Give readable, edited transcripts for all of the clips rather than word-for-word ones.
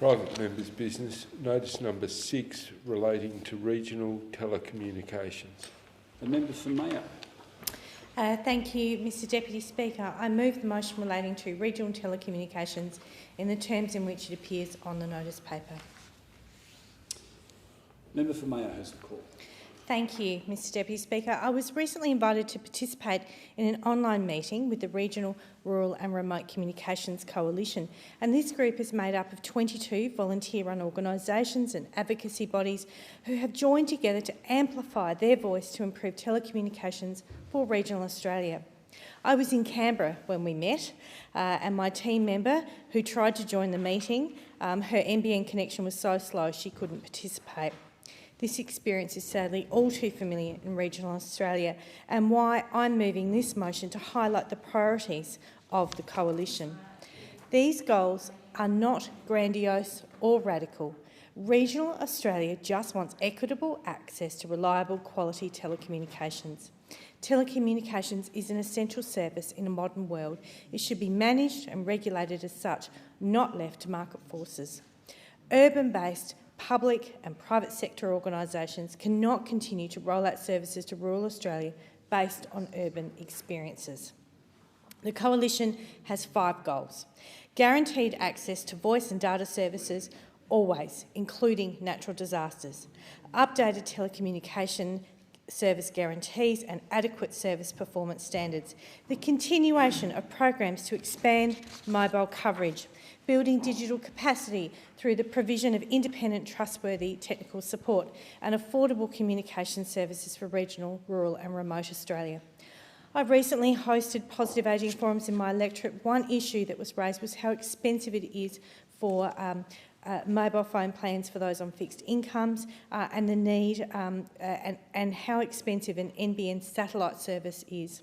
Private members' business. Notice number 6 relating to regional telecommunications. The member for Mayo. Thank you, Mr Deputy Speaker. I move the motion relating to regional telecommunications in the terms in which it appears on the notice paper. Member for Mayo has the call. Thank you, Mr Deputy Speaker. I was recently invited to participate in an online meeting with the Regional, Rural and Remote Communications Coalition, and this group is made up of 22 volunteer-run organisations and advocacy bodies who have joined together to amplify their voice to improve telecommunications for regional Australia. I was in Canberra when we met, and my team member, who tried to join the meeting, her NBN connection was so slow she couldn't participate. This experience is sadly all too familiar in regional Australia, and why I'm moving this motion to highlight the priorities of the coalition. These goals are not grandiose or radical. Regional Australia just wants equitable access to reliable quality telecommunications. Telecommunications is an essential service in a modern world. It should be managed and regulated as such, not left to market forces. Urban-based public and private sector organisations cannot continue to roll out services to rural Australia based on urban experiences. The Coalition has 5 goals. Guaranteed access to voice and data services always, including natural disasters. Updated telecommunication service guarantees and adequate service performance standards. The continuation of programs to expand mobile coverage. Building digital capacity through the provision of independent, trustworthy technical support and affordable communication services for regional, rural and remote Australia. I've recently hosted positive ageing forums in my electorate. One issue that was raised was how expensive it is for mobile phone plans for those on fixed incomes and the need and how expensive an NBN satellite service is.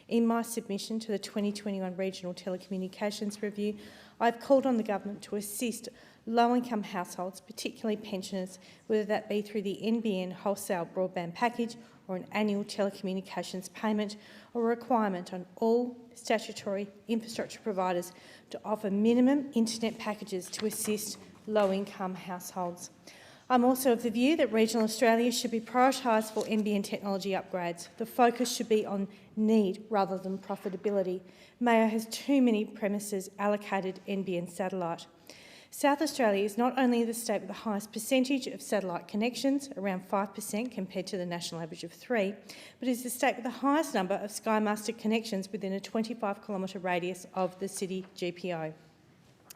In my submission to the 2021 Regional Telecommunications Review, I've called on the government to assist low-income households, particularly pensioners, whether that be through the NBN wholesale broadband package or an annual telecommunications payment, or a requirement on all statutory infrastructure providers to offer minimum internet packages to assist low-income households. I'm also of the view that regional Australia should be prioritised for NBN technology upgrades. The focus should be on need rather than profitability. Mayo has too many premises allocated NBN satellite. South Australia is not only the state with the highest percentage of satellite connections, around 5% compared to the national average of 3%, but is the state with the highest number of Sky Master connections within a 25-kilometre radius of the city GPO.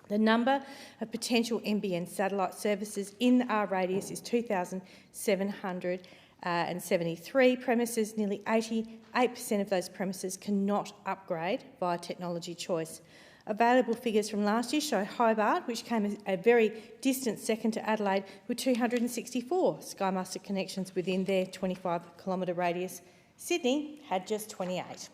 The number of potential NBN satellite services in our radius is 2,773 premises. Nearly 88% of those premises cannot upgrade via technology choice. Available figures from last year show Hobart, which came a very distant second to Adelaide, with 264 Sky Master connections within their 25-kilometre radius. Sydney had just 28.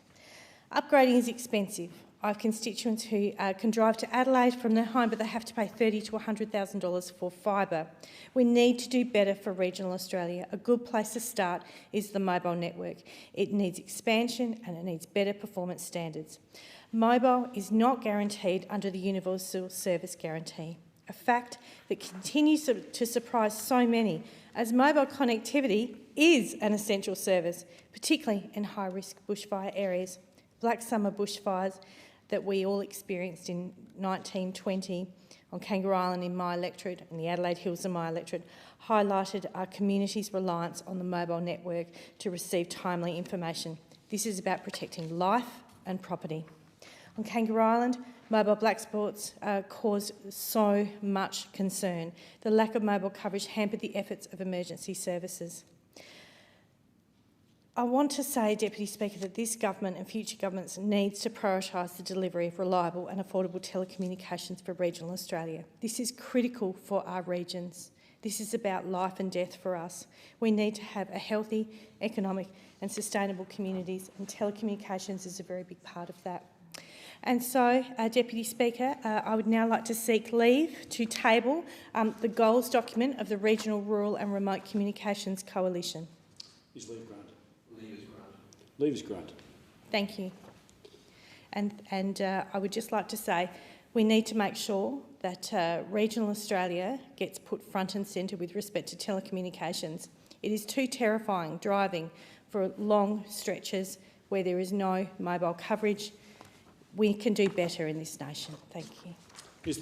Upgrading is expensive. I have constituents who can drive to Adelaide from their home, but they have to pay $30,000 to $100,000 for fibre. We need to do better for regional Australia. A good place to start is the mobile network. It needs expansion and it needs better performance standards. Mobile is not guaranteed under the Universal Service Guarantee, a fact that continues to surprise so many, as mobile connectivity is an essential service, particularly in high-risk bushfire areas. Black summer bushfires that we all experienced in 1920 on Kangaroo Island in my electorate and the Adelaide Hills in my electorate highlighted our community's reliance on the mobile network to receive timely information. This is about protecting life and property. On Kangaroo Island, mobile black spots caused so much concern. The lack of mobile coverage hampered the efforts of emergency services. I want to say, Deputy Speaker, that this government and future governments needs to prioritise the delivery of reliable and affordable telecommunications for regional Australia. This is critical for our regions. This is about life and death for us. We need to have a healthy, economic and sustainable communities, and telecommunications is a very big part of that. And so, Deputy Speaker, I would now like to seek leave to table the goals document of the Regional, Rural and Remote Communications Coalition. Is leave granted? Leave is granted. Leave is granted. Thank you. And I would just like to say, We need to make sure that regional Australia gets put front and centre with respect to telecommunications. It is too terrifying driving for long stretches where there is no mobile coverage. We can do better in this nation. Thank you. Is the